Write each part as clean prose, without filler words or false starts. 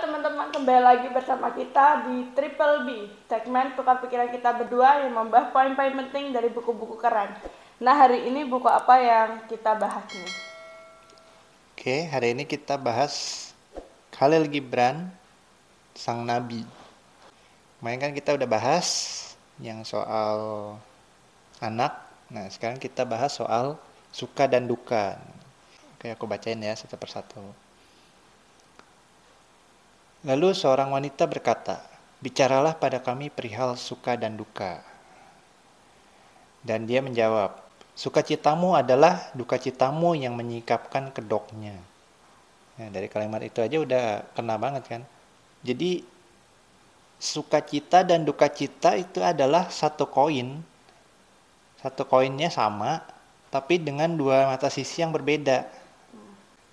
teman-teman, kembali lagi bersama kita di Triple B, segmen tukar pikiran kita berdua yang membahas poin-poin penting dari buku-buku keren. Nah, hari ini buku apa yang kita bahas nih? Oke, hari ini kita bahas Khalil Gibran, Sang Nabi. Kemarin kan kita udah bahas yang soal anak. Nah, sekarang kita bahas soal suka dan duka. Oke, aku bacain ya satu persatu. Lalu seorang wanita berkata, "Bicaralah pada kami perihal suka dan duka." Dan dia menjawab, "Sukacitamu adalah dukacitamu yang menyikapkan kedoknya." Nah, dari kalimat itu aja udah kena banget kan. Jadi sukacita dan dukacita itu adalah satu koin. Satu koinnya sama, tapi dengan dua mata sisi yang berbeda.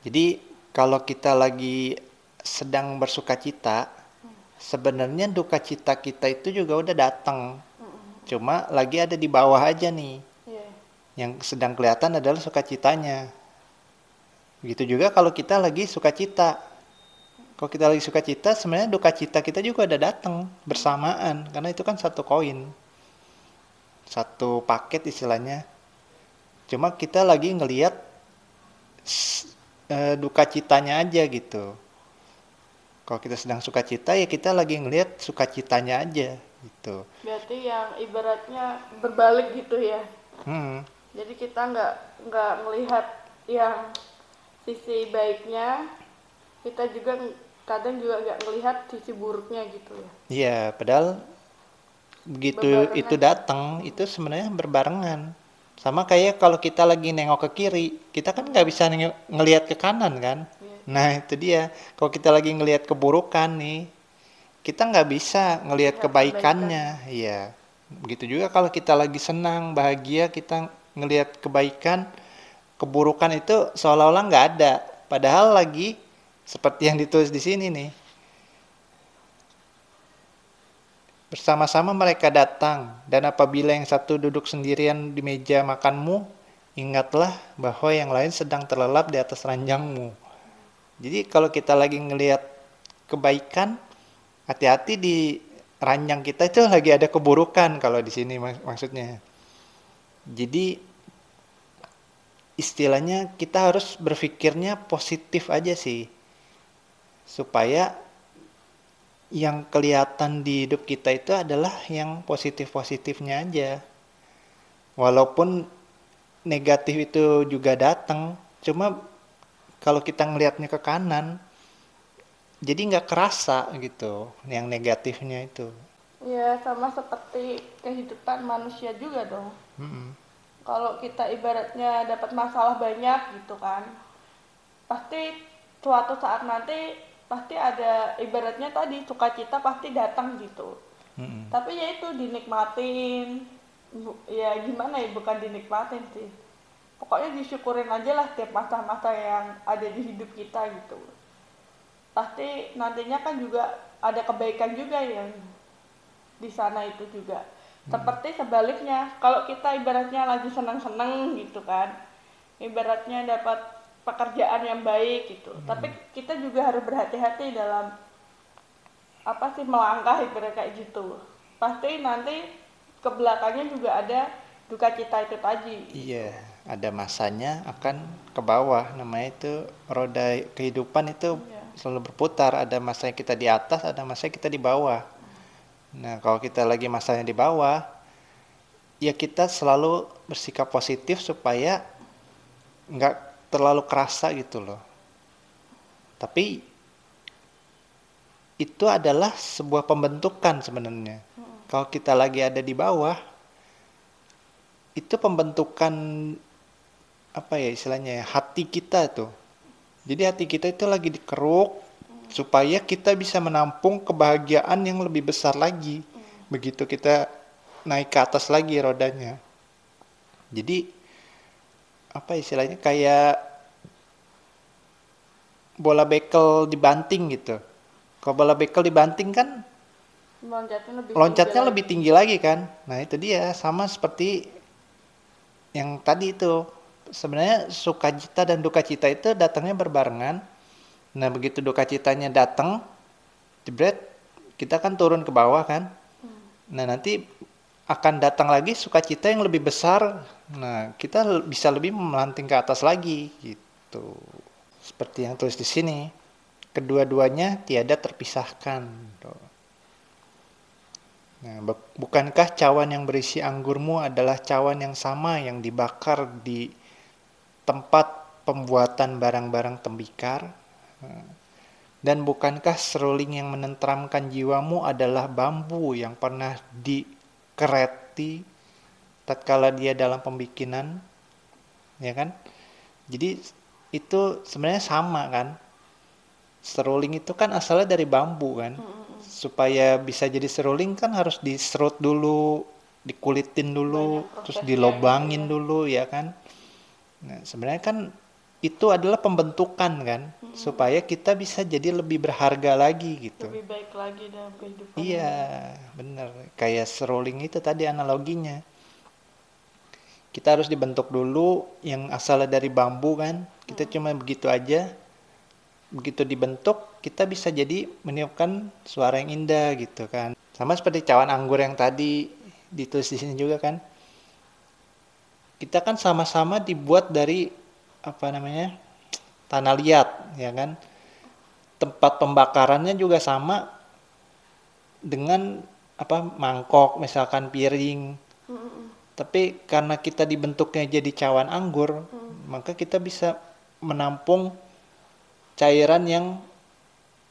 Jadi kalau kita lagi sedang bersukacita, sebenarnya dukacita kita itu juga udah datang. Cuma lagi ada di bawah aja nih. Yeah. Yang sedang kelihatan adalah sukacitanya. Begitu juga kalau kita lagi sukacita. Kalau kita lagi sukacita, sebenarnya dukacita kita juga udah datang bersamaan. Karena itu kan satu koin. Satu paket istilahnya. Cuma kita lagi ngelihat dukacitanya aja gitu. Kalau kita sedang sukacita ya kita lagi ngelihat sukacitanya aja gitu. Berarti yang ibaratnya berbalik gitu ya. Hmm, Jadi kita nggak melihat yang sisi baiknya, kita juga kadang juga nggak melihat sisi buruknya gitu ya. iya, padahal begitu itu Berbarengan. datang itu sebenarnya berbarengan. Sama kayak kalau kita lagi nengok ke kiri, kita kan nggak bisa ngelihat ke kanan kan. Iya. Nah itu dia. Kalau kita lagi ngelihat keburukan nih, kita nggak bisa ngelihat Lihat kebaikannya. Iya. Begitu juga kalau kita lagi senang, bahagia, kita ngelihat kebaikan, keburukan itu seolah-olah nggak ada. Padahal lagi seperti yang ditulis di sini nih. Bersama-sama mereka datang, dan apabila yang satu duduk sendirian di meja makanmu, ingatlah bahwa yang lain sedang terlelap di atas ranjangmu. Jadi kalau kita lagi ngelihat kebaikan, hati-hati di ranjang kita itu lagi ada keburukan kalau di sini maksudnya. Jadi istilahnya kita harus berpikirnya positif aja sih, supaya yang kelihatan di hidup kita itu adalah yang positif-positifnya aja. Walaupun negatif itu juga datang, cuma kalau kita ngelihatnya ke kanan, jadi nggak kerasa gitu, yang negatifnya itu. Ya, sama seperti kehidupan manusia juga dong. Mm-mm. Kalau kita ibaratnya dapat masalah banyak gitu kan, pasti suatu saat nanti pasti ada ibaratnya tadi sukacita pasti datang gitu. Mm-mm. Tapi ya itu dinikmatin, ya gimana ya, bukan dinikmatin sih. Pokoknya disyukurin aja lah tiap masa-masa yang ada di hidup kita gitu. Pasti nantinya kan juga ada kebaikan juga yang di sana itu juga. Seperti sebaliknya, kalau kita ibaratnya lagi senang-senang gitu kan, ibaratnya dapat pekerjaan yang baik gitu, tapi kita juga harus berhati-hati dalam apa sih melangkah ibarat kayak gitu. Pasti nanti ke belakangnya juga ada duka cita itu tadi gitu. Iya, ada masanya akan ke bawah. Namanya itu roda kehidupan itu Iya. selalu berputar. Ada masanya kita di atas, ada masanya kita di bawah. Nah, kalau kita lagi masanya di bawah, ya kita selalu bersikap positif supaya nggak terlalu kerasa gitu loh. Tapi itu adalah sebuah pembentukan sebenarnya. Kalau kita lagi ada di bawah, itu pembentukan apa ya istilahnya ya, hati kita tuh. Jadi hati kita itu lagi dikeruk supaya kita bisa menampung kebahagiaan yang lebih besar lagi. Begitu kita naik ke atas lagi rodanya. Jadi apa istilahnya kayak bola bekel dibanting gitu. Kalau bola bekel dibanting kan Loncatnya lebih tinggi loncatnya lagi. lebih tinggi lagi kan. Nah itu dia sama seperti yang tadi itu. Sebenarnya sukacita dan duka cita itu datangnya berbarengan. Nah begitu duka citanya datang, jebret, kita kan turun ke bawah kan. Nah, nanti akan datang lagi sukacita yang lebih besar. Nah, kita bisa lebih melanting ke atas lagi gitu. Seperti yang tulis di sini. Kedua-duanya tiada terpisahkan. Tuh. Nah, bukankah cawan yang berisi anggurmu adalah cawan yang sama yang dibakar di tempat pembuatan barang-barang tembikar? Dan bukankah seruling yang menenteramkan jiwamu adalah bambu yang pernah dikereti tatkala dia dalam pembikinan, ya kan? Jadi itu sebenarnya sama kan? Seruling itu kan asalnya dari bambu kan? Supaya bisa jadi seruling kan harus diserut dulu, dikulitin dulu, Banyak terus prosesnya dilobangin gitu ya. dulu, ya kan? Nah, sebenarnya kan itu adalah pembentukan kan, supaya kita bisa jadi lebih berharga lagi gitu. Lebih baik lagi dalam kehidupan Iya, ini. bener. Kayak seruling itu tadi analoginya. Kita harus dibentuk dulu yang asalnya dari bambu kan. Kita cuma begitu aja. Begitu dibentuk, kita bisa jadi meniupkan suara yang indah gitu kan. Sama seperti cawan anggur yang tadi ditulis di sini juga kan. Kita kan sama-sama dibuat dari apa namanya? Tanah liat, ya kan? Tempat pembakarannya juga sama dengan apa mangkok misalkan piring. Tapi karena kita dibentuknya jadi cawan anggur, maka kita bisa menampung cairan yang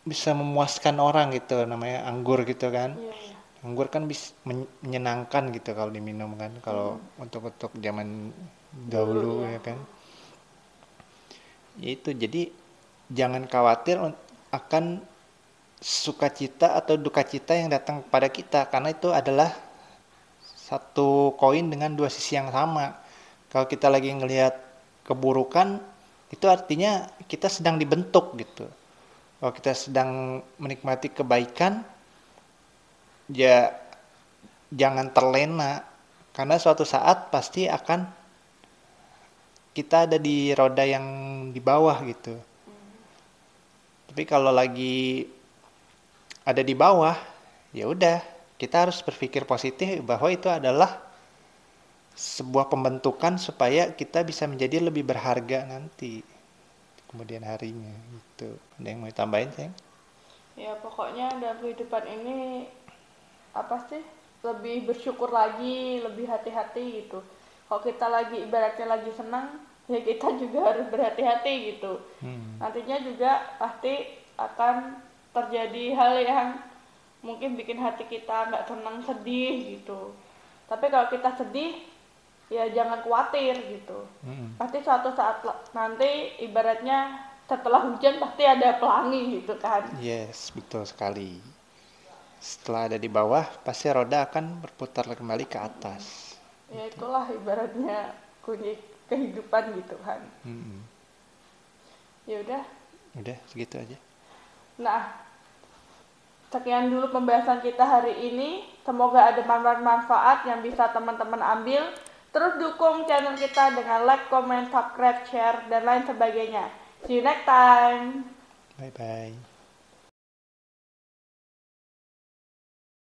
bisa memuaskan orang gitu, namanya anggur gitu kan. Iya, iya. Anggur kan bisa menyenangkan gitu kalau diminum kan, kalau untuk zaman dahulu Dulu ya. ya kan. Ya itu, jadi jangan khawatir akan sukacita atau duka cita yang datang kepada kita, karena itu adalah satu koin dengan dua sisi yang sama. Kalau kita lagi ngelihat keburukan, itu artinya kita sedang dibentuk gitu. Kalau kita sedang menikmati kebaikan, ya jangan terlena, karena suatu saat pasti akan kita ada di roda yang di bawah gitu. Tapi kalau lagi ada di bawah, ya udah, kita harus berpikir positif bahwa itu adalah sebuah pembentukan supaya kita bisa menjadi lebih berharga nanti kemudian harinya gitu. Ada yang mau ditambahin, sayang? Ya pokoknya dalam kehidupan ini apa sih, lebih bersyukur lagi, lebih hati-hati gitu. Kalau kita lagi ibaratnya lagi senang, ya kita juga harus berhati-hati gitu. Nantinya juga pasti akan terjadi hal yang mungkin bikin hati kita nggak tenang, sedih gitu. Tapi kalau kita sedih, ya jangan khawatir gitu. Pasti suatu saat nanti ibaratnya setelah hujan pasti ada pelangi gitu kan. Yes, betul sekali. Setelah ada di bawah, pasti roda akan berputar kembali ke atas. Ya itulah ibaratnya kunci kehidupan gitu kan. Ya udah. Udah segitu aja. Nah, sekian dulu pembahasan kita hari ini. Semoga ada manfaat yang bisa teman-teman ambil. Terus dukung channel kita dengan like, comment, subscribe, share, dan lain sebagainya. See you next time. Bye bye.